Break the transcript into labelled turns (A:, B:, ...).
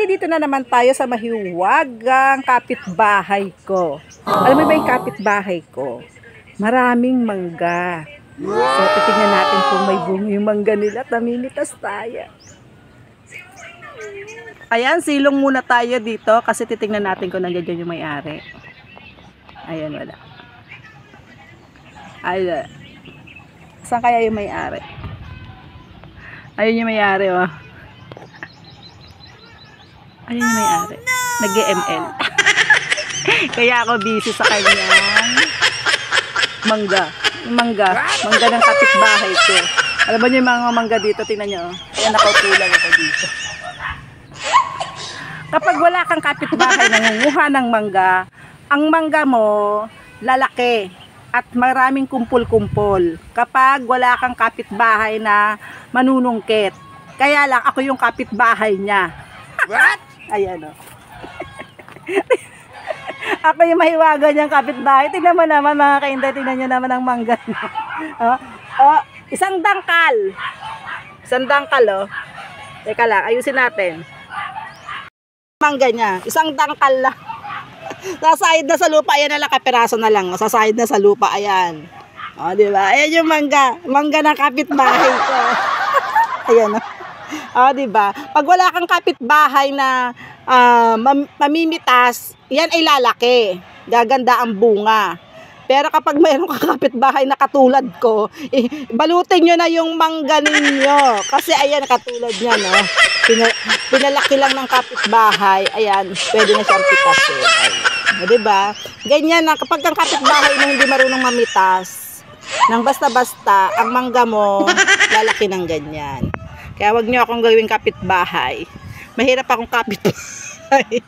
A: dito na naman tayo sa mahiwagang kapitbahay ko. Alam mo ba yung kapitbahay ko? Maraming mangga. So, titignan natin kung may bunga yung mangga nila. Tamimitas tayo. Ayan, silong muna tayo dito kasi titignan natin kung nandiyan yung may-ari. Ayan, wala. Ayan. Saan kaya yung may-ari? Ayun yung may-ari, oh. Ayun yung may-ari. Nag-ML. Kaya ako busy sa kanyang mangga. Mangga ng kapitbahay ko. Alam mo yung mga mangga dito, tingnan nyo. Kaya nakaupo lang ako dito. Kapag wala kang kapitbahay na nangunguha ng mangga, ang mangga mo lalaki at maraming kumpul-kumpul. Kapag wala kang kapitbahay na manunungkit. Kaya lang ako yung kapitbahay niya. What? Ayan o. Ako yung mahiwaga niyang kapitbahay. Tingnan mo naman mga kainday, tingnan niyo naman ang mangga. Isang dangkal. Isang dangkal, oh. Teka lang, ayusin natin. Mangga niya, isang dangkal lang. Sasahid na sa lupa, ayan na lang, kapiraso na lang. Sasahid na sa lupa, ayan. O, diba? Ayan yung mangga. Mangga ng kapitbahay ko. Ayan, o, diba? Pag wala kang kapitbahay na mamimitas, yan ay lalaki. Gaganda ang bunga. Pero kapag mayroon kang kapitbahay na katulad ko, balutin nyo na yung mangga ninyo. Kasi ayan, katulad niya, no? Pinalaki lang ng kapitbahay. Ayan, pwede na siyang pitasin. Diba? Ganyan na, kapag ang kapitbahay na hindi marunong mamitas, nang basta-basta, ang mangga mo, lalaki ng ganyan. Kaya wag nyo akong gawing kapitbahay. Mahirap akong kapitbahay.